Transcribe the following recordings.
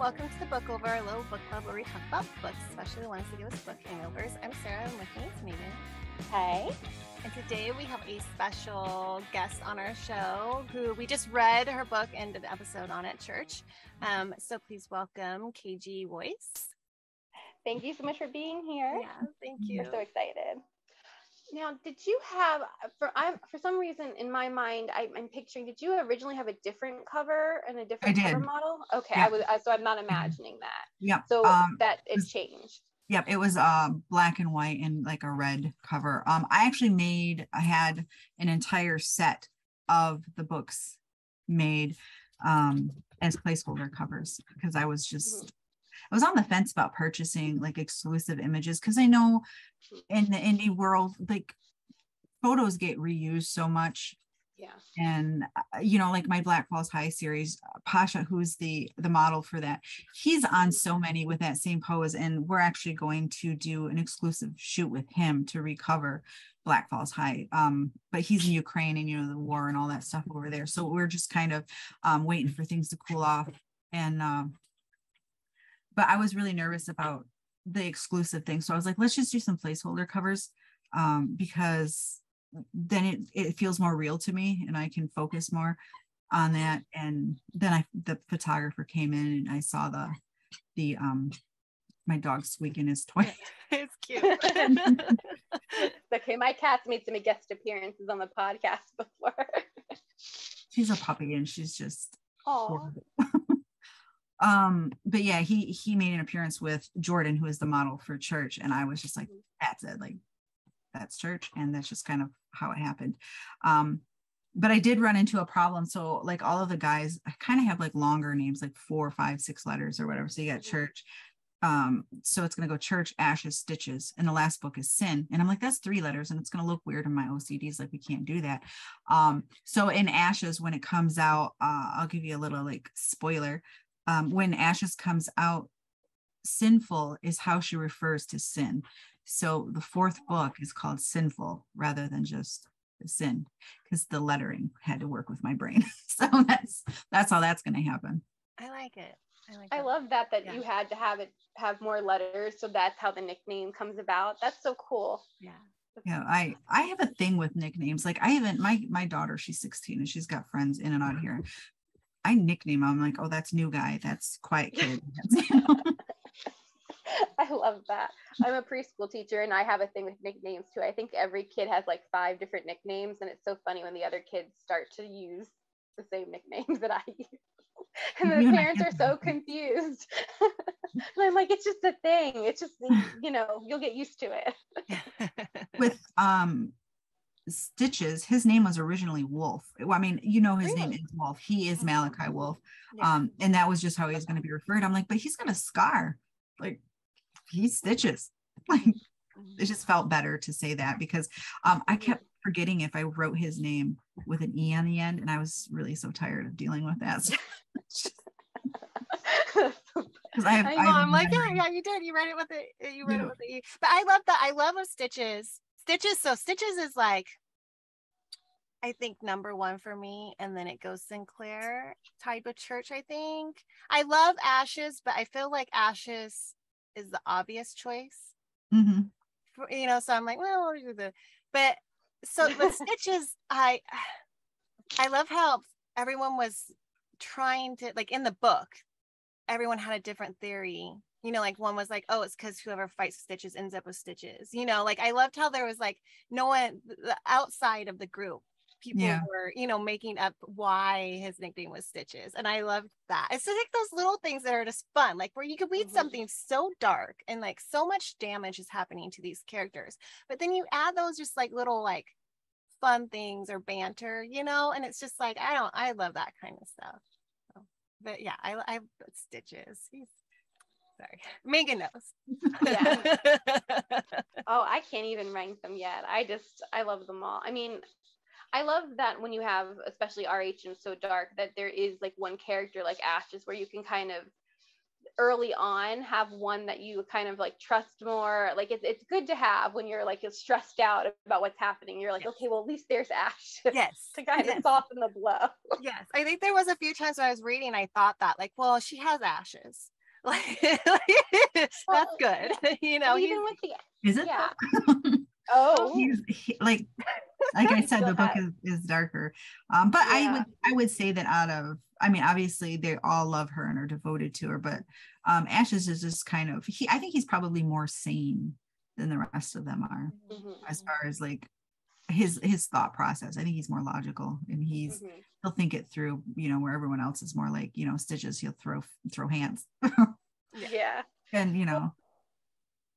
welcome to the Book Over, a little book club where we talk about books, especially the ones that give us book hangovers. I'm Sarah, and with me is Megan. Hey. And today we have a special guest on our show who we just read her book and did an episode on at church. So please welcome KG Woice. Thank you so much for being here. Yeah, thank you. I'm so excited. Now, did you have, for some reason in my mind, I'm picturing, did you originally have a different cover and a different cover model? Okay, yeah. So I'm not imagining that. Yeah. So that it changed. Yep, it was black and white and like a red cover. I had an entire set of the books made as placeholder covers because I was just I was on the fence about purchasing like exclusive images because I know in the indie world, like photos get reused so much. Yeah. And, like my Black Falls High series, Pasha, who's the model for that, he's on so many with that same pose. And we're actually going to do an exclusive shoot with him to recover Black Falls High. But he's in Ukraine and, the war and all that stuff over there. So we're just kind of waiting for things to cool off. And, but I was really nervous about the exclusive thing. So I was like, let's just do some placeholder covers because then it feels more real to me and I can focus more on that. And then the photographer came in and I saw the my dog squeaking his toy. It's cute. Okay, my cat's made some guest appearances on the podcast before. She's a puppy and she's just horrible. But yeah, he made an appearance with Jordan, who is the model for church, and I was just like, that's it, like that's church, and that's just kind of how it happened. But I did run into a problem. So like all of the guys, I kind of have like longer names, like 4, 5, 6 letters or whatever. So you got church. So it's going to go church, ashes, stitches. And the last book is sin. And I'm like, that's 3 letters and it's going to look weird in my OCDs. Like we can't do that. So in ashes, when it comes out, I'll give you a little like spoiler. When ashes comes out, sinful is how she refers to sin. So the 4th book is called Sinful rather than just sin, because the lettering had to work with my brain. So that's how that's going to happen. I like it. I love that you had to have more letters, so that's how the nickname comes about. That's so cool. Yeah, I have a thing with nicknames. Like I even my daughter, she's 16 and she's got friends in and out here. I nickname them. I'm like, oh, that's new guy, that's quiet kid. I love that. I'm a preschool teacher and I have a thing with nicknames too. I think every kid has like 5 different nicknames, and it's so funny when the other kids start to use the same nicknames that I use. And the parents are so confused. And I'm like, it's just a thing. It's just, you'll get used to it. With Stitches, his name was originally Wolf. Well, I mean, his name is Wolf. He is Malachi Wolf. And that was just how he was going to be referred. I'm like, but he's got a scar. Like, he's Stitches. Like, it just felt better to say that because I kept forgetting if I wrote his name with an E on the end, and I was really so tired of dealing with that. Because I'm like, yeah, you did. You read it with it. You read it with the E. But I love that. I love Stitches. So Stitches is like, I think number 1 for me, and then it goes Sinclair type of church. I think I love Ashes, but I feel like Ashes is the obvious choice. So I'm like, well, but Stitches, I love how everyone was trying to, like in the book, everyone had a different theory. Like one was like, oh, it's because whoever fights Stitches ends up with Stitches. Like I loved how there was like no one outside of the group. People were, making up why his nickname was Stitches. And I loved that. It's just like those little things that are just fun, like where you could read something so dark and like so much damage is happening to these characters. But then you add those just like little like fun things or banter, and it's just like, I love that kind of stuff. So, but yeah, I Stitches. Sorry, Megan knows. Yeah. Oh, I can't even rank them yet. I love them all. I mean, I love that when you have, especially RH and So Dark, that there is like one character like Ashes where you can kind of early on have one that you kind of like trust more. Like it's good to have when you're like stressed out about what's happening. You're like, okay, well at least there's Ashes to kind of soften the blow. Yes, I think there was a few times when I was reading, I thought that like, well, she has Ashes. Like, Well, that's good. You know, and he's even with the Is it? yeah. Oh, Like I he said, still the book has is darker. But yeah. I would say that out of, I mean, obviously they all love her and are devoted to her, but Ashes is just kind of, I think he's probably more sane than the rest of them are, Mhm. as far as like his thought process. I think he's more logical, and Mhm. he'll think it through, you know, where everyone else is more like, you know, Stitches, he'll throw hands. Yeah. And you Well, know,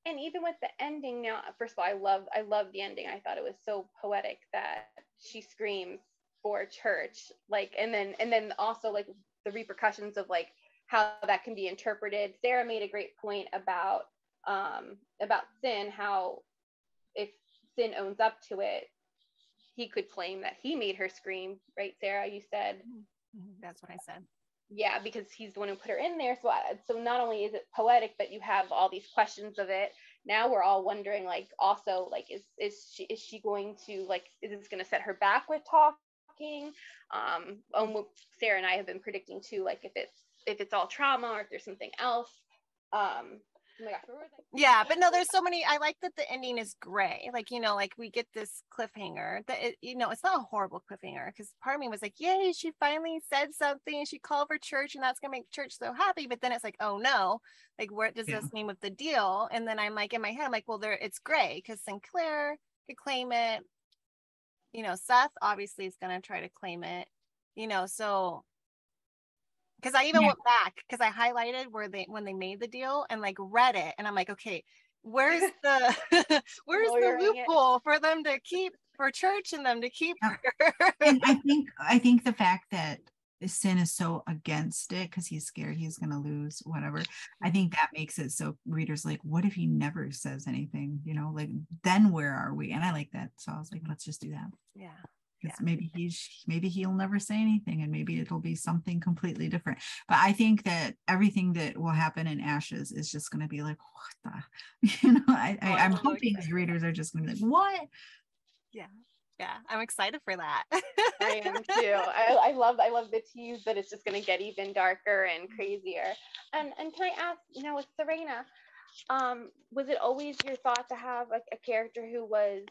and even with the ending now, first of all, I love the ending. I thought it was so poetic that she screams for church, like, and then also like the repercussions of like how that can be interpreted. Sarah made a great point about Sin, how if Sin owns up to it, he could claim that he made her scream, right, Sarah? You said. That's what I said. Yeah, because he's the one who put her in there. So not only is it poetic, but you have all these questions of it. Now we're all wondering, like, also, like, is she going to, like, is this going to set her back with talking? Sarah and I have been predicting too, like, if it's all trauma or if there's something else. Oh my gosh, where was I? Yeah, but no, there's so many. I like that the ending is gray. Like, you know, like we get this cliffhanger that you know, it's not a horrible cliffhanger, because part of me was like, yay, she finally said something. She called for church, and that's gonna make church so happy. But then it's like, oh no, like what does this mean with the deal? And then I'm like, in my head, I'm like, well, it's gray because Sinclair could claim it. You know, Seth obviously is gonna try to claim it. You know, so because I even went back because I highlighted when they made the deal and like read it, and I'm like, okay, where's the where's the loophole for them to keep for church and them to keep her? And I think the fact that Sin is so against it because he's scared he's gonna lose whatever. I think that makes it so readers like, what if he never says anything? You know, like then where are we? And I like that, so I was like, let's just do that. Yeah. Because maybe he'll never say anything, and maybe it'll be something completely different. But I think that everything that will happen in Ashes is just going to be like, what the, you know, I'm hoping the readers are just going to be like, what? Yeah, I'm excited for that. I am too. I love the tease that it's just going to get even darker and crazier. And can I ask, you know, with Serena, was it always your thought to have a character who was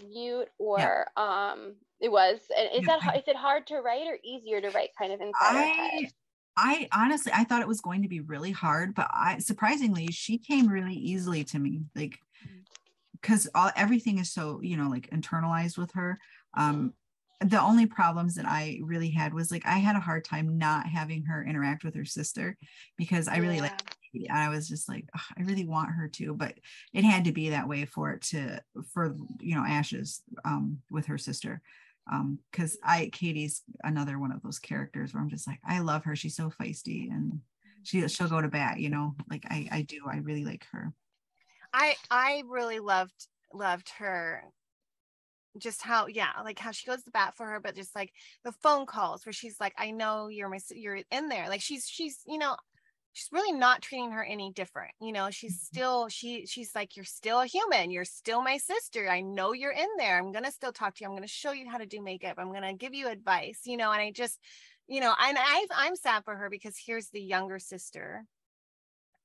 mute, or it was, and is it hard to write or easier to write kind of inside her head? I honestly, I thought it was going to be really hard, but surprisingly, she came really easily to me, like, because everything is so, you know, like internalized with her. The only problems that I really had was like, I had a hard time not having her interact with her sister, because I really like, I was just like, I really want her to, but it had to be that way for you know, Ashes with her sister. Because Katie's another one of those characters where I'm just like, I love her. She's so feisty, and she'll go to bat, you know, like I really like her. I really loved her, just how like how she goes to bat for her, but just like the phone calls where she's like, I know you're in there, like she's you know, she's really not treating her any different, you know, she's still she's like, you're still a human, you're still my sister, I know you're in there, I'm gonna still talk to you, I'm gonna show you how to do makeup, I'm gonna give you advice, you know. And I just, you know, and I'm sad for her, because here's the younger sister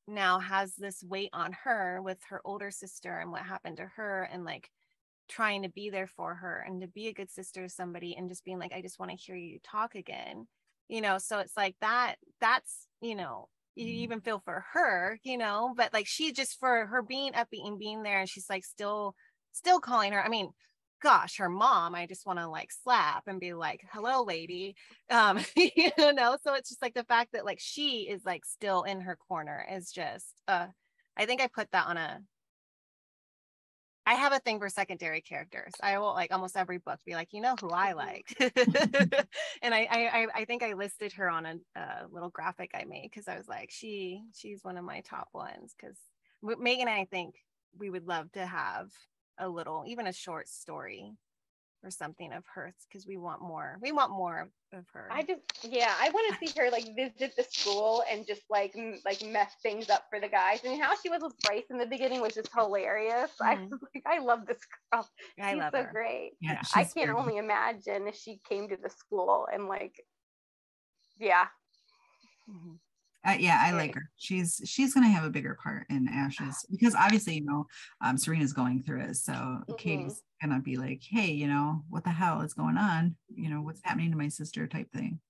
now has this weight on her with her older sister and what happened to her, and like trying to be there for her and to be a good sister to somebody, and just being like, I just want to hear you talk again, you know. So it's like that's, you know, you even feel for her, you know, but like she just, for her being upbeat and being there, and she's like still calling her, I mean, gosh, her mom, I just want to like slap and be like, hello lady, you know. So it's just like the fact that like she is like still in her corner is just I think I put that on I have a thing for secondary characters. I will, like, almost every book be like, you know who I liked. And I think I listed her on a little graphic I made, because I was like, she's one of my top ones, because Megan and I think we would love to have a little, even a short story or something of hers, because we want more of her. I want to see her like visit the school and just like mess things up for the guys. And how she was with Bryce in the beginning was just hilarious. I was like, I love this girl. She's so her. Great. Yeah, I can't only imagine if she came to the school and like, yeah. Yeah, I like her. She's gonna have a bigger part in Ashes because obviously, you know, Serena's going through it. So Katie's gonna be like, hey, you know, what the hell is going on? You know, what's happening to my sister type thing.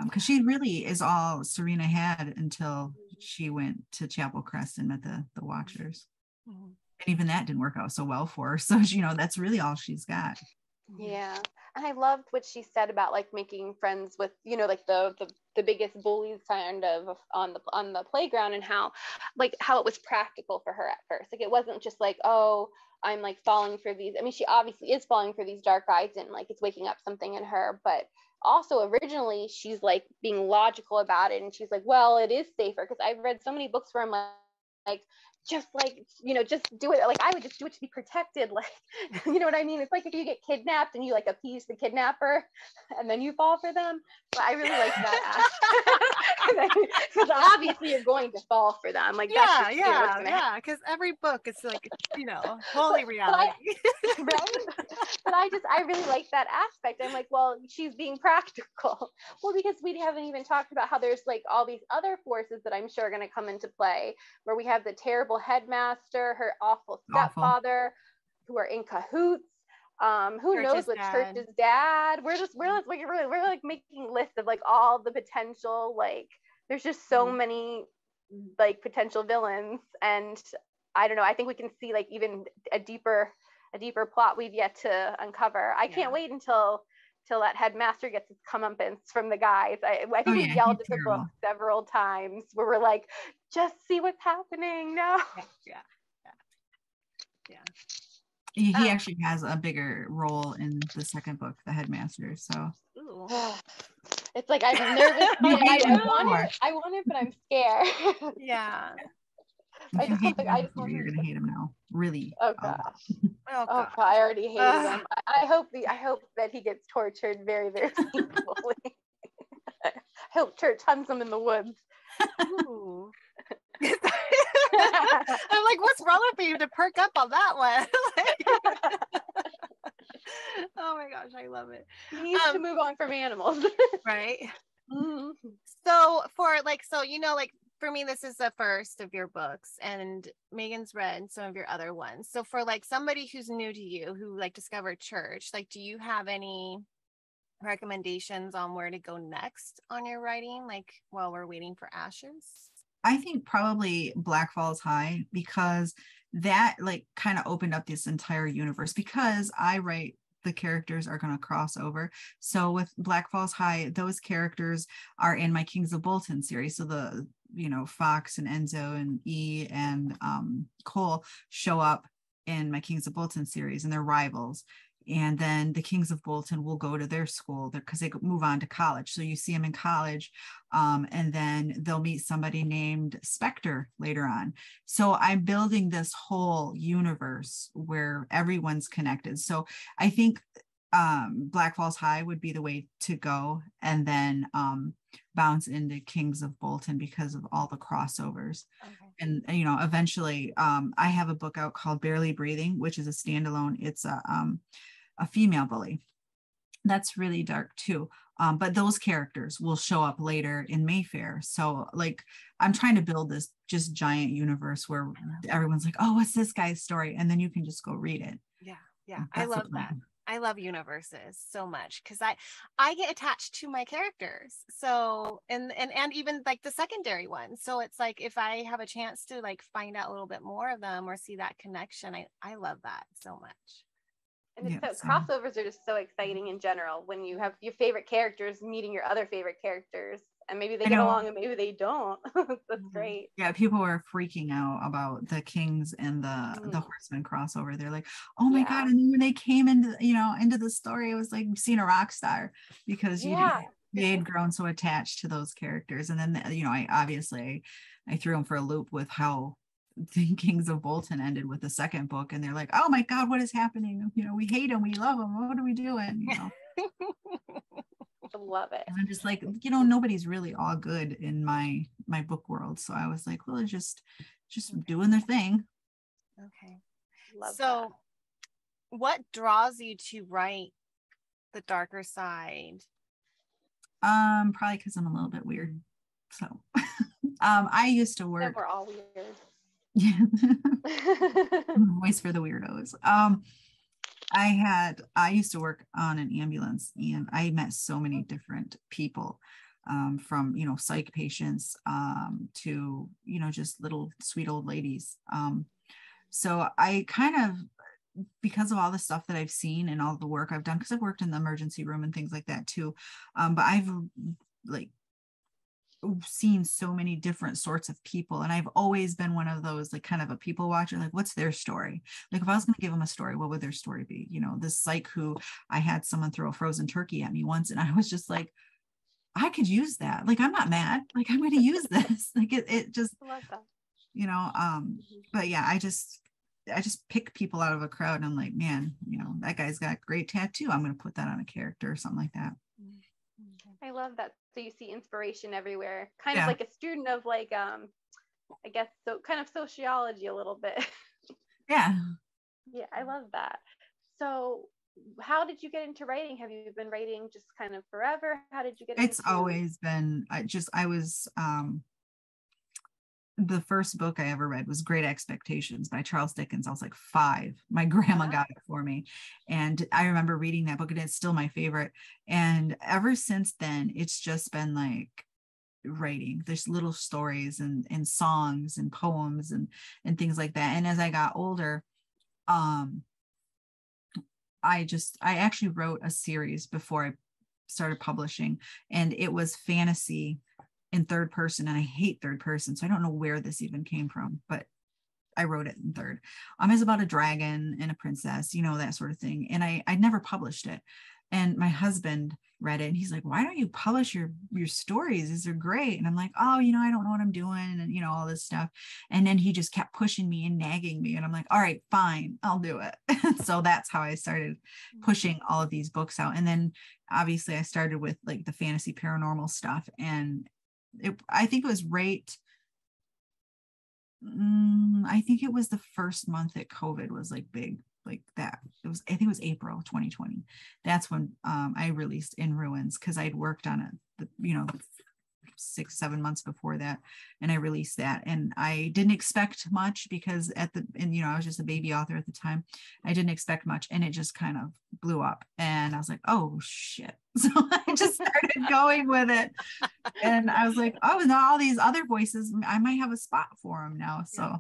Because she really is all Serena had until she went to Chapel Crest and met the Watchers. And even that didn't work out so well for her. So, you know, that's really all she's got. Yeah. And I loved what she said about like making friends with, you know, like the biggest bullies kind of on the playground, and how it was practical for her at first. Like it wasn't just like, oh, I'm like falling for these. I mean, she obviously is falling for these dark guides and like it's waking up something in her, but also originally she's like being logical about it, and she's like, well, it is safer, because I've read so many books where I'm like just like, you know, just do it. Like I would just do it to be protected. Like, you know what I mean? It's like if you get kidnapped and you like appease the kidnapper and then you fall for them. But I really like that. Because obviously you're going to fall for them. Like that's just, yeah. Because every book is like, you know, holy reality. But I really like that aspect. I'm like, well, she's being practical. Well, because we haven't even talked about how there's like all these other forces that I'm sure are going to come into play, where we have the terrible headmaster, her awful stepfather, who are in cahoots. Who Church's knows what dad. Church's dad? We're like making lists of like all the potential, like there's just so many like potential villains, and I don't know. I think we can see like even a deeper plot we've yet to uncover. I can't wait until that headmaster gets his comeuppance from the guys. I think we yelled at the book several times where we're like, just see what's happening now. He actually has a bigger role in the second book, the headmaster. So it's like I'm nervous. I want it, but I'm scared. Yeah. If you hate him before, you're gonna hate him now. Really. Oh gosh. Oh God. I already hated him. I hope that he gets tortured very, very painfully. I hope Church hunts him in the woods. Ooh. I'm like, what's wrong with you to perk up on that one? Oh my gosh, I love it. He needs to move on from animals. Right. So for me, this is the first of your books, and Megan's read some of your other ones. So for like somebody who's new to you, who like discovered Church, like, do you have any recommendations on where to go next on your writing, like while we're waiting for Ashes? I think probably Black Falls High, because that like kind of opened up this entire universe, because I write the characters are going to cross over. So with Black Falls High, those characters are in my Kings of Bolton series. So the, you know, Fox and Enzo and E and Cole show up in my Kings of Bolton series, and they're rivals. And then the Kings of Bolton will go to their school because they move on to college. So you see them in college, and then they'll meet somebody named Spectre later on. So I'm building this whole universe where everyone's connected. So I think Black Falls High would be the way to go, and then bounce into Kings of Bolton because of all the crossovers. And you know, eventually I have a book out called Barely Breathing, which is a standalone. It's a female bully that's really dark too, but those characters will show up later in Mayfair. So like I'm trying to build this just giant universe where everyone's like, oh, what's this guy's story, and then you can just go read it. Yeah I love that. I love universes so much because I get attached to my characters. So and even like the secondary ones. So it's like if I have a chance to like find out a little bit more of them or see that connection, I love that so much. And it's crossovers are just so exciting in general, when you have your favorite characters meeting your other favorite characters, and maybe they get along and maybe they don't. That's great. Yeah, people were freaking out about the Kings and the Horsemen crossover. They're like, oh my God. And then when they came into the story, it was like seeing a rock star, because they had grown so attached to those characters. And then, you know, I threw them for a loop with how the Kings of Bolton ended with the second book, and they're like, oh my God, what is happening? You know, we hate him, we love him, what are we doing? You know. I love it. And I'm just like, you know, nobody's really all good in my book world. So I was like, well, it's just doing their thing. Okay. Love that. What draws you to write the darker side? Probably because I'm a little bit weird. So I used to That work. we're all weird. Yeah. Voice for the weirdos. I used to work on an ambulance, and I met so many different people, from, psych patients, to, just little sweet old ladies. So I kind of, because of all the stuff that I've seen and all the work I've done, because I've worked in the emergency room and things like that too. But I've like seen so many different sorts of people, and I've always been one of those, like, kind of a people watcher, like, what's their story? Like, if I was going to give them a story, what would their story be? This psych who, I had someone throw a frozen turkey at me once, and I was just like, I could use that. Like, I'm not mad, like, I'm going to use this. Like, it just, I love that. but yeah, I just pick people out of a crowd, and I'm like, man, that guy's got a great tattoo, I'm going to put that on a character or something like that. I love that. So you see inspiration everywhere, kind Yeah. of like a student of, like, I guess, so kind of sociology a little bit. Yeah. Yeah, I love that. So how did you get into writing? Have you been writing just kind of forever? How did you get It's into always been, I was, the first book I ever read was Great Expectations by Charles Dickens. I was like 5. My grandma got it for me. And I remember reading that book, and it's still my favorite. And ever since then, it's just been like writing. There's little stories and songs and poems and things like that. And as I got older, I actually wrote a series before I started publishing, and it was fantasy in third person, and I hate third person, so I don't know where this even came from, but I wrote it in third. It's about a dragon and a princess, that sort of thing, and I never published it. And my husband read it, and he's like, why don't you publish your stories? These are great. And I'm like, oh, I don't know what I'm doing, and all this stuff. And then he just kept pushing me and nagging me, and I'm like, all right, fine, I'll do it. So that's how I started pushing all of these books out. And then obviously I started with like the fantasy paranormal stuff, and I think it was right. I think it was the first month that COVID was like big, like that. I think it was April 2020. That's when I released In Ruins, because I'd worked on it, 6-7 months before that, and I released that. And I didn't expect much, because I was just a baby author at the time. I didn't expect much, and it just kind of blew up, and I was like, oh shit. So I just started going with it, and I was like, oh, now all these other voices, I might have a spot for them now. So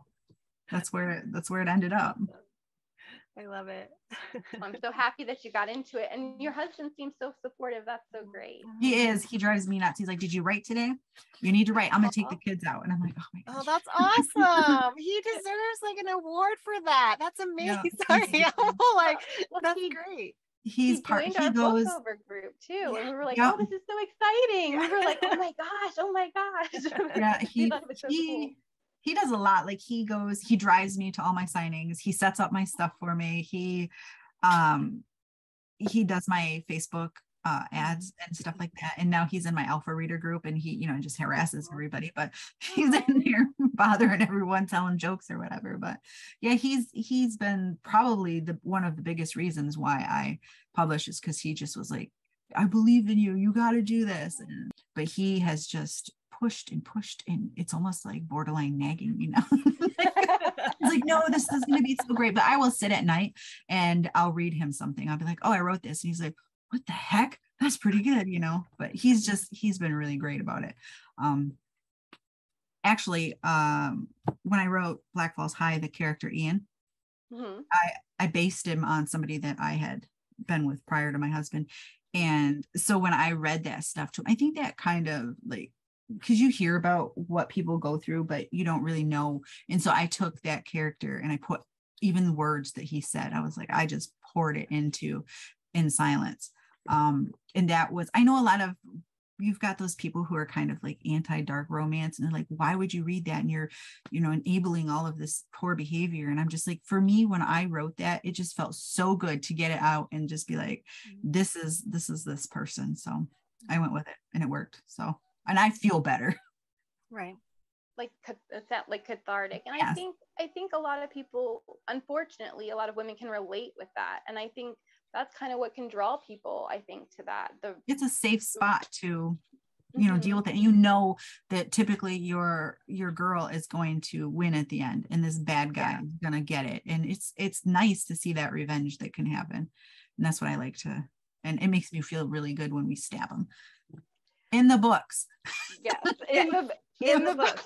that's where it ended up. I love it. I'm so happy that you got into it, and your husband seems so supportive. That's so great. He is. He drives me nuts. He's like, did you write today? You need to write. I'm gonna take the kids out. And I'm like, oh my gosh. Oh, that's awesome. He deserves like an award for that. That's amazing. Yeah, I'm like, that's great. He joined our bookover group too, and we were like, oh, this is so exciting. We were like, oh my gosh. Yeah, he thought it was so cool. He does a lot. Like, he drives me to all my signings. He sets up my stuff for me. He does my Facebook ads and stuff like that. And now he's in my alpha reader group, and he, just harasses everybody, but he's in here bothering everyone, telling jokes or whatever. But yeah, he's been probably one of the biggest reasons why I publish, is because he just was like, I believe in you. You got to do this. But he has just pushed, and it's almost like borderline nagging, He's like, no, this is going to be so great. But I will sit at night and I'll read him something. I'll be like, oh, I wrote this. And he's like, what the heck? That's pretty good, But he's been really great about it. Actually, when I wrote Black Falls High, the character Ian, I based him on somebody that I had been with prior to my husband. And so when I read that stuff to him, I think that kind of like, because you hear about what people go through, but you don't really know. And so I took that character and I put even the words that he said, I was like, I just poured it into In Silence. And that was, I know a lot of, you've got those people who are kind of like anti-dark romance, and they're like, why would you read that? And you're, enabling all of this poor behavior. And I'm just like, for me, when I wrote that, it just felt so good to get it out and just be like, this is this person. So I went with it, and it worked. So, and I feel better. Right. Like, it's that like cathartic. And yes. I think a lot of people, unfortunately, a lot of women can relate with that. And I think that's kind of what can draw people, I think, to that. It's a safe spot to deal with it. And you know that typically your girl is going to win at the end, and this bad guy is gonna get it. And it's nice to see that revenge that can happen. And that's what I like to, and it makes me feel really good when we stab them in the books. Yes, in the book.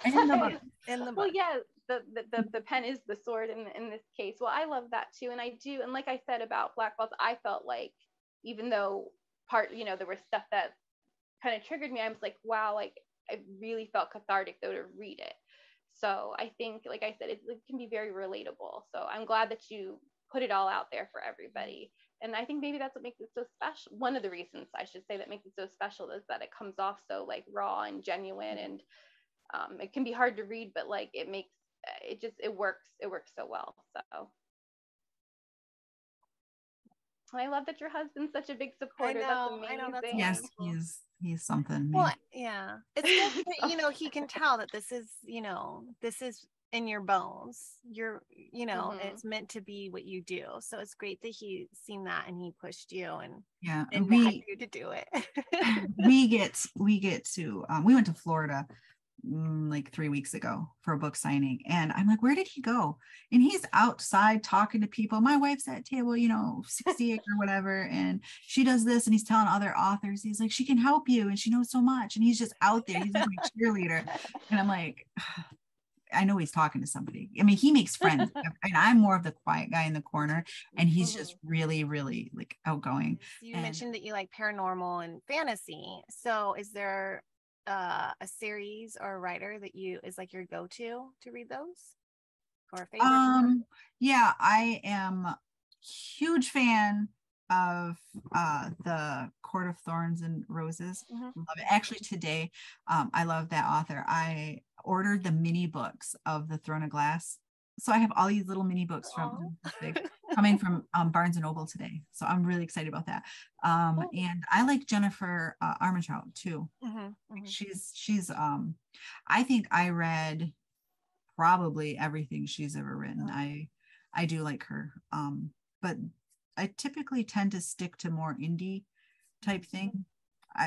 Well, yeah, the pen is the sword in this case. Well, I love that too, and I do. And like I said about Black Belts, I felt like even though there was stuff that kind of triggered me, I was like, wow, like I really felt cathartic though to read it. So I think, like I said, it can be very relatable. So I'm glad that you put it all out there for everybody. And I think maybe that's what makes it so special. One of the reasons I should say that makes it so special is that it comes off so like raw and genuine, and it can be hard to read, but like it works so well. So I love that your husband's such a big supporter. That's amazing. I know, that's yes, he's something. Well, yeah, it's good that, he can tell that this is in your bones. It's meant to be what you do. So it's great that he's seen that and he pushed you and had you to do it. we went to Florida like 3 weeks ago for a book signing, and I'm like, where did he go? And he's outside talking to people. My wife's at table 68 or whatever, and she does this, and he's telling other authors, he's like, she can help you and she knows so much, and he's just out there, he's like a cheerleader. And I'm like, I know he's talking to somebody. I mean, he makes friends, and I'm more of the quiet guy in the corner, and he's just really, really like outgoing. You mentioned that you like paranormal and fantasy. So is there a series or a writer that is like your go-to to read those, or a favorite? Yeah, I am a huge fan of the Court of Thorns and Roses. Love it. Actually, today I love that author. I ordered the mini books of The Throne of Glass, so I have all these little mini books coming from Barnes and Noble today, so I'm really excited about that. And I like Jennifer Armentrout too. She's I think I read probably everything she's ever written. I do like her, but I typically tend to stick to more indie type thing,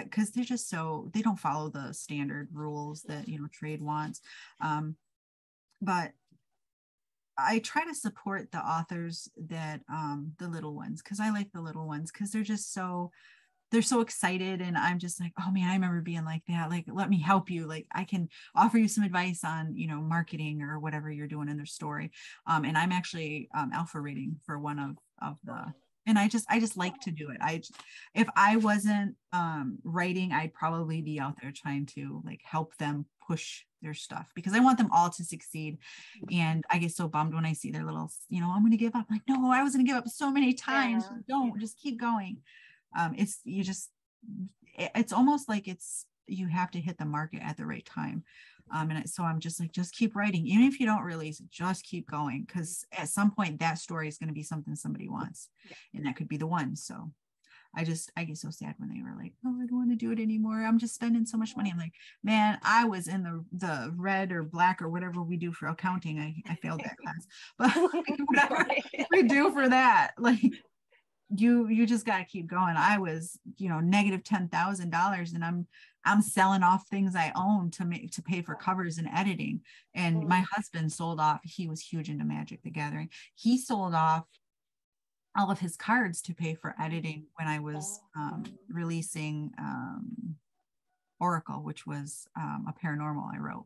because they're just they don't follow the standard rules that trade wants. But I try to support the authors that the little ones, because I like the little ones, because they're so excited, and I'm just like, oh man, I remember being like that. Like, let me help you. Like, I can offer you some advice on marketing or whatever you're doing in their story. And I'm actually alpha reading for one of the. And I just like to do it. If I wasn't writing, I'd probably be out there trying to like help them push their stuff, because I want them all to succeed. And I get so bummed when I see their little, I'm going to give up. Like, no, I was going to give up so many times. Yeah. Don't, just keep going. It's almost like you have to hit the market at the right time. So I'm just like, just keep writing. Even if you don't release it, just keep going. Because at some point that story is going to be something somebody wants. And that could be the one. So I get so sad when they were like, oh, I don't want to do it anymore. I'm just spending so much money. I'm like, man, I was in the red or black or whatever we do for accounting. I failed that class, but whatever we do for that, like, you just got to keep going. I was, negative $10,000, and I'm selling off things I own to pay for covers and editing. And my husband sold off, he was huge into Magic the Gathering. He sold off all of his cards to pay for editing when I was releasing Oracle, which was a paranormal I wrote.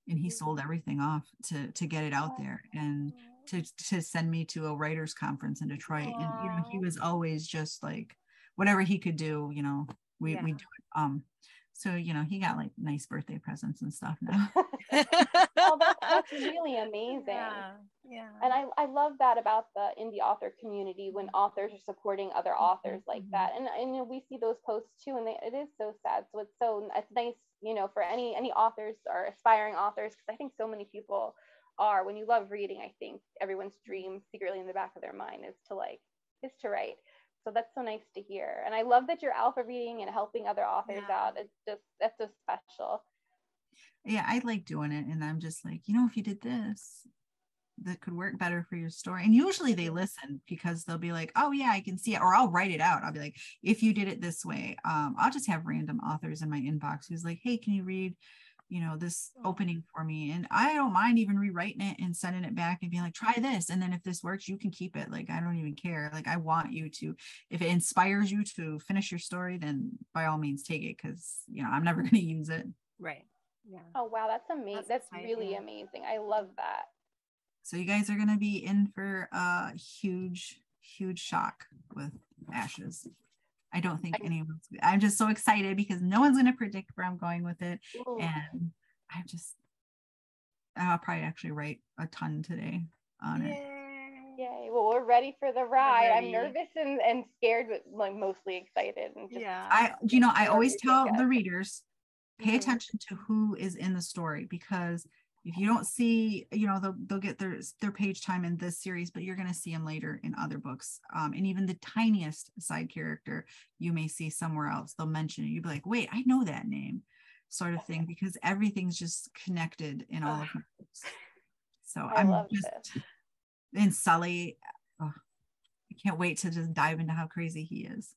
And he sold everything off to get it out there, and to send me to a writers conference in Detroit. And he was always just like, whatever he could do, we do it. So he got like nice birthday presents and stuff now. Oh, that's really amazing. Yeah. And I love that about the indie author community, when authors are supporting other authors like that. And we see those posts too, and it is so sad. So it's nice, for any authors or aspiring authors, because I think so many people are. When you love reading, I think everyone's dream secretly in the back of their mind is to write. So that's so nice to hear. And I love that you're alpha reading and helping other authors out. That's so special. Yeah, I like doing it. And I'm just like, if you did this, that could work better for your story. And usually they listen, because they'll be like, oh yeah, I can see it. Or I'll write it out. I'll be like, if you did it this way, I'll just have random authors in my inbox who's like, hey, can you read, this opening for me? And I don't mind even rewriting it and sending it back and being like, try this. And then if this works, you can keep it. Like, I don't even care. Like, I want you to, if it inspires you to finish your story, then by all means take it. Cause I'm never going to use it. Right. Yeah. Oh, wow. That's amazing. That's really amazing. I love that. So you guys are going to be in for a huge, huge shock with Ashes. I don't think anyone's, I'm just so excited because no one's going to predict where I'm going with it. Ooh. And I'll probably actually write a ton today on it. Yay. Well, we're ready for the ride. I'm nervous and scared, but like mostly excited. And just I always tell the readers, pay attention to who is in the story, because if you don't see, they'll get their page time in this series, but you're going to see them later in other books. And even the tiniest side character you may see somewhere else. They'll mention it. You'll be like, wait, I know that name, sort of thing, because everything's just connected in all of my books. So I'm just in Sully. I can't wait to just dive into how crazy he is.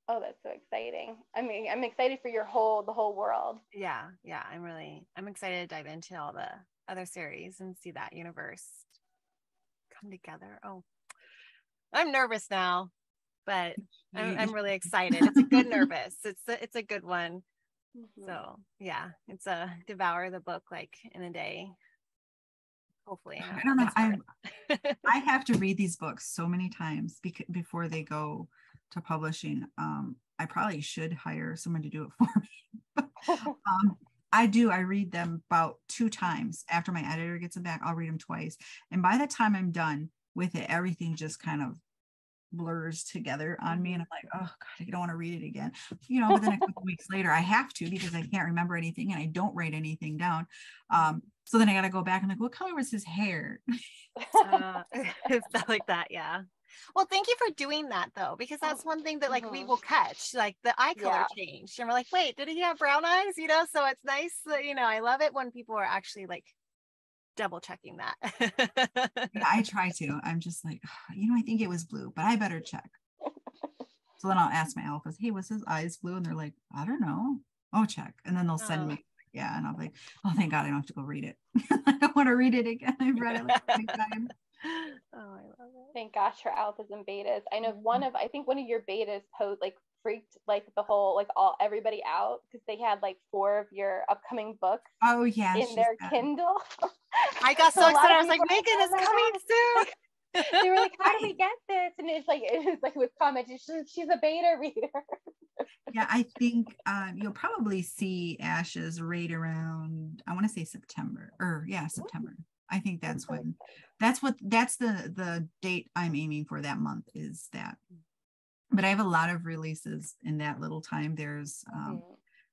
Oh, that's so exciting. I mean, I'm excited for the whole world. Yeah. I'm excited to dive into all the other series and see that universe come together. Oh, I'm nervous now, but I'm really excited. It's a good nervous. It's a good one. Mm-hmm. So yeah, it's a devour the book like in a day. Hopefully. I don't know. I have to read these books so many times before they go to publishing. I probably should hire someone to do it for me. I read them about 2 times. After my editor gets them back, I'll read them twice. And by the time I'm done with it, everything just kind of blurs together on me. And I'm like, oh God, I don't want to read it again. But then a couple weeks later, I have to, because I can't remember anything and I don't write anything down. So then I got to go back and like, what color was his hair? Stuff like that. Yeah. Well, thank you for doing that though, because that's one thing that like we will catch, like the eye color changed and we're like, wait, did he have brown eyes? So it's nice that, I love it when people are actually like double checking that. Yeah, I try to. I'm just like, I think it was blue, but I better check. So then I'll ask my alphas, hey, was his eyes blue? And they're like, I don't know. Oh, check. And then they'll send me, and I'll be like, oh, thank God I don't have to go read it. I don't want to read it again. I've read it like 3 times. Oh, I love it. Thank gosh for alphas and betas. I know I think one of your betas freaked like the whole everybody out because they had like 4 of your upcoming books in their Kindle. I got so excited. I was like, Megan is coming soon. They were like, how do we get this? And it's like with comments, she's a beta reader. Yeah, I think you'll probably see Ashes right around, I want to say September. I think that's the date I'm aiming for that month is that. But I have a lot of releases in that little time. There's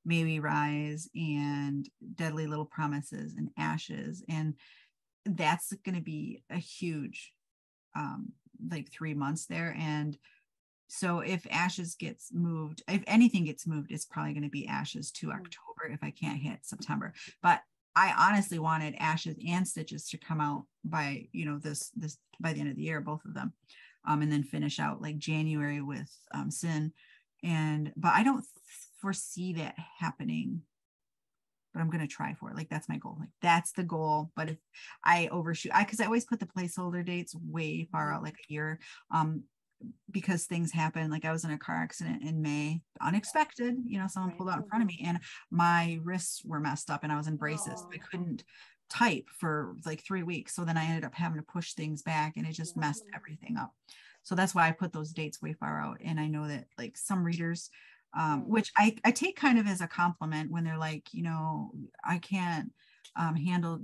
Maybe Rise and Deadly Little Promises and Ashes. And that's going to be a huge 3 months there. And so if Ashes gets moved, if anything gets moved, it's probably going to be Ashes to October if I can't hit September. But I honestly wanted Ashes and Stitches to come out by, this by the end of the year, both of them. And then finish out like January with Sin. But I don't foresee that happening, but I'm going to try for it. Like, that's my goal. Like, that's the goal. But if I overshoot, because I always put the placeholder dates way far out, like a year, because things happen. Like I was in a car accident in May, unexpected, someone pulled out in front of me and my wrists were messed up and I was in braces. So I couldn't type for like 3 weeks. So then I ended up having to push things back and it just messed everything up. So that's why I put those dates way far out. And I know that like some readers, which I take kind of as a compliment when they're like, I can't handle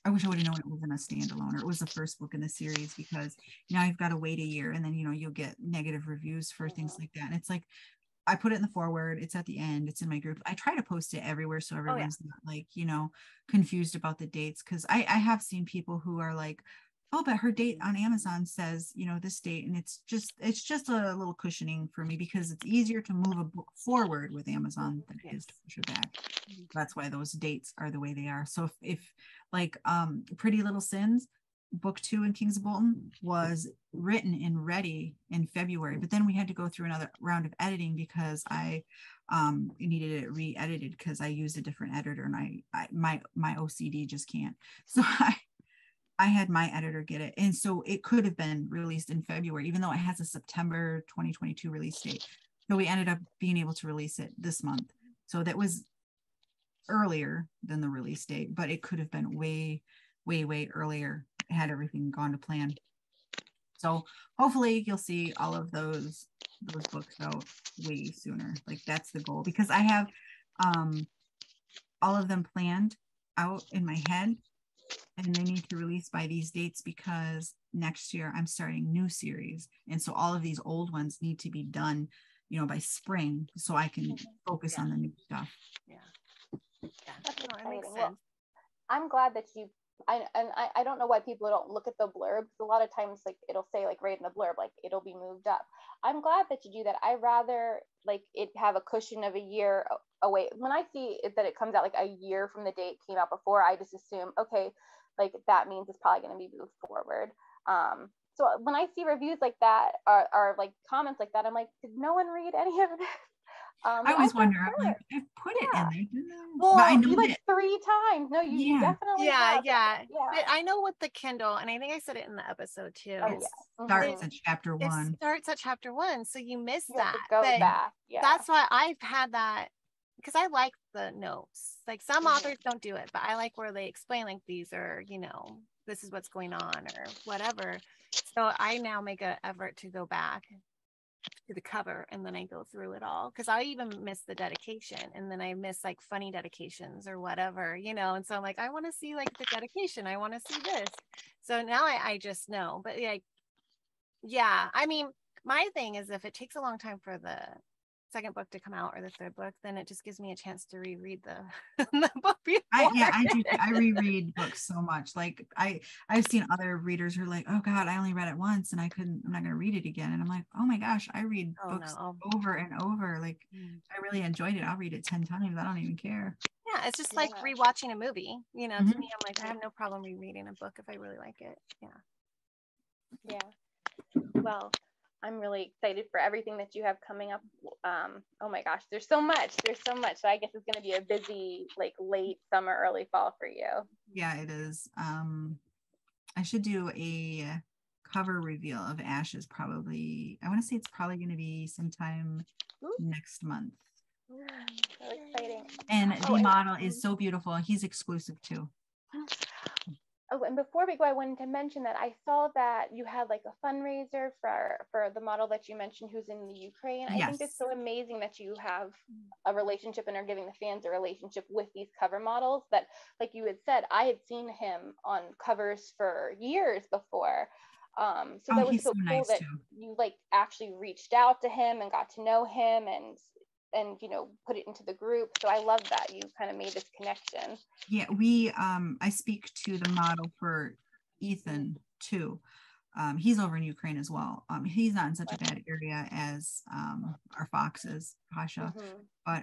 I wish I would have known it wasn't a standalone or it was the first book in the series, because now you've got to wait a year and then, you'll get negative reviews for things like that. And it's like, I put it in the foreword, it's at the end, it's in my group. I try to post it everywhere so everyone's not like, confused about the dates. Cause I have seen people who are like, oh, but her date on Amazon says, this date, and it's just a little cushioning for me because it's easier to move a book forward with Amazon than it is to push it back. That's why those dates are the way they are. So if like Pretty Little Sins, book 2 in Kings of Bolton was written and ready in February, but then we had to go through another round of editing because I needed it re-edited because I used a different editor, and my OCD just can't. So I had my editor get it. And so it could have been released in February, even though it has a September 2022 release date. So we ended up being able to release it this month. So that was earlier than the release date, but it could have been way, way, way earlier had everything gone to plan. So hopefully you'll see all of those books out way sooner. Like that's the goal, because I have all of them planned out in my head, and they need to release by these dates because next year I'm starting new series. And so all of these old ones need to be done, by spring, so I can focus on the new stuff. Yeah. That's No, it exciting. makes sense. Well, I'm glad that I don't know why people don't look at the blurb, because a lot of times like it'll say like right in the blurb, like it'll be moved up. I'm glad that you do that. I rather like it have a cushion of a year away. When I see that it comes out like a year from the date it came out before, I just assume, okay, like that means it's probably going to be moved forward. So when I see reviews like that or like comments like that, I'm like, did no one read any of this? I always wonder, I'm like, I put it in there. Well, but I know like 3 times. No, you definitely have. Yeah. But I know with the Kindle, and I think I said it in the episode too. Oh, it starts at chapter 1. It starts at chapter 1, so you miss You that. have to go back. Yeah. That's why I've had that, because I like the notes. Like some authors don't do it, but I like where they explain like these are, this is what's going on or whatever. So I now make an effort to go back to the cover, and then I go through it all, because I even miss the dedication, and then I miss like funny dedications or whatever, and so I'm like, I want to see like the dedication, I want to see this. So now I just know. But like, yeah, I mean, my thing is if it takes a long time for the second book to come out or the third book, then it just gives me a chance to reread the book before. I do. I reread books so much. Like I've seen other readers who are like, oh God, I only read it once and I'm not going to read it again. And I'm like, oh my gosh, I read books over and over. Like I really enjoyed it. I'll read it 10 times. I don't even care. Yeah, it's just like rewatching a movie. To me, I'm like, I have no problem rereading a book if I really like it. Yeah. Well, I'm really excited for everything that you have coming up. Oh my gosh, there's so much. So I guess it's going to be a busy, like late summer, early fall for you. Yeah, it is. I should do a cover reveal of Ashes probably. I want to say it's probably going to be sometime next month. So exciting. And the model is so beautiful. He's exclusive too. Oh, and before we go, I wanted to mention that I saw that you had like a fundraiser for the model that you mentioned who's in the Ukraine. I think it's so amazing that you have a relationship and are giving the fans a relationship with these cover models that, like you had said, I had seen him on covers for years before. So that was so cool nice that you like actually reached out to him and got to know him and put it into the group. So I love that you kind of made this connection. Yeah, I speak to the model for Ethan too. He's over in Ukraine as well. He's not in such a bad area as our Fox is, Pasha, but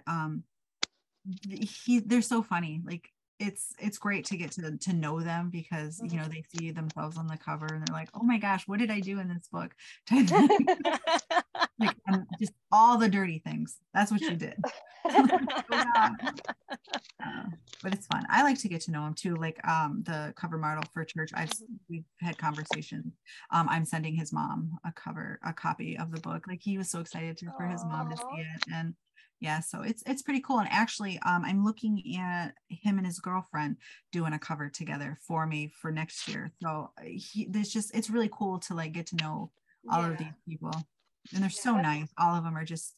they're so funny. Like it's great to get to know them because they see themselves on the cover and they're like, oh my gosh, what did I do in this book? Like just all the dirty things. That's what you did. But it's fun. I like to get to know him too. Like the cover model for church, we've had conversations. I'm sending his mom a copy of the book. Like he was so excited for his mom to see it. And yeah, so it's pretty cool. And actually I'm looking at him and his girlfriend doing a cover together for me for next year. So it's really cool to like get to know all of these people. And they're so nice. All of them are just,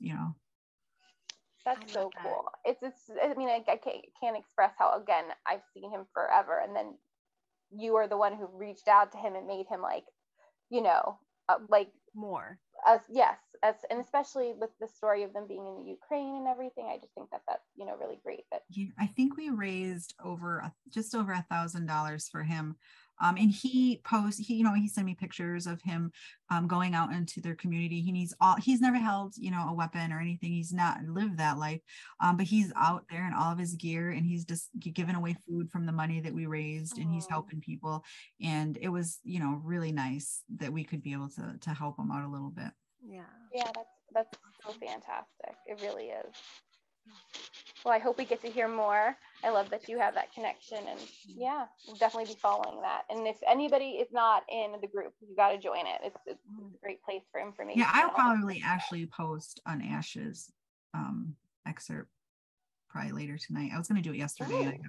That's so cool. It's I mean, I can't express how, again, I've seen him forever. And then you are the one who reached out to him and made him like, like more yes, and especially with the story of them being in the Ukraine and everything, I just think that that's, you know, really great. That I think we raised just over $1,000 for him. And he sent me pictures of him going out into their community. He's never held, you know, a weapon or anything. He's not lived that life, but he's out there in all of his gear, and he's just giving away food from the money that we raised, and he's helping people. And it was, you know, really nice that we could be able to help him out a little bit. Yeah, that's so fantastic. It really is. Well, I hope we get to hear more. I love that you have that connection, and yeah, we'll definitely be following that. And if anybody is not in the group, you got to join it. It's a great place for information. Yeah, I'll probably actually post on Ash's excerpt probably later tonight. I was going to do it yesterday, and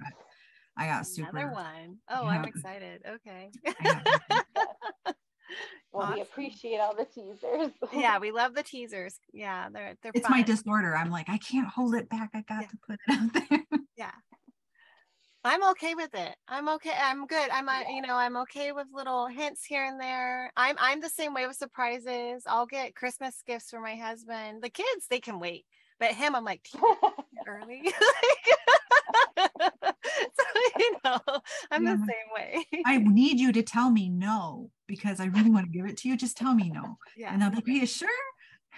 I got super. Another one. Oh, yeah. I'm excited. Okay. Well, we appreciate all the teasers. Yeah, we love the teasers. Yeah, they're it's fun. My disorder. I'm like, I can't hold it back. I got to put it out there. Yeah. I'm okay with it. I'm okay. I'm good. I'm okay with little hints here and there. I'm the same way with surprises. I'll get Christmas gifts for my husband. The kids, they can wait. But him, I'm like, early. So, you know, I'm the same way. I need you to tell me no, because I really want to give it to you. Just tell me no. Yeah. And I'll be like, are you sure?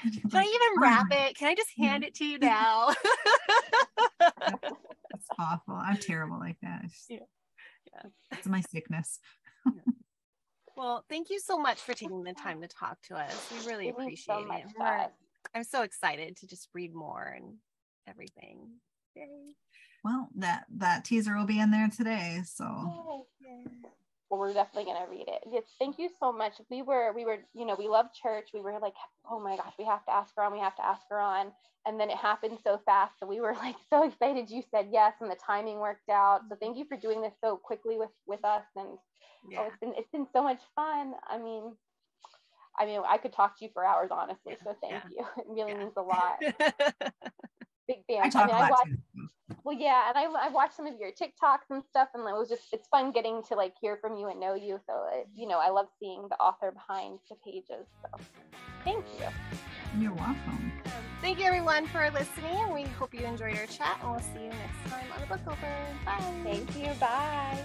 Can I even wrap it? Can I just hand it to you now? That's awful. I'm terrible like that. It's my sickness. Well, thank you so much for taking the time to talk to us. We really appreciate it. I'm so excited to just read more and everything. Yay. Well, that teaser will be in there today, so. Yay. Well, we're definitely going to read it. Yes, thank you so much. We were, you know, we love church. We were like, oh my gosh, we have to ask her on. And then it happened so fast. So we were like so excited you said yes, and the timing worked out. So thank you for doing this so quickly with us. And it's been so much fun. I mean, I could talk to you for hours, honestly. So thank you. It really means a lot. Big fan. Well, yeah, and I watched some of your TikToks and stuff, and it's fun getting to like hear from you and know you. So, you know, I love seeing the author behind the pages. So, thank you. You're welcome. Thank you, everyone, for listening. We hope you enjoyed our chat, and we'll see you next time on the Book Over. Bye. Thank you. Bye.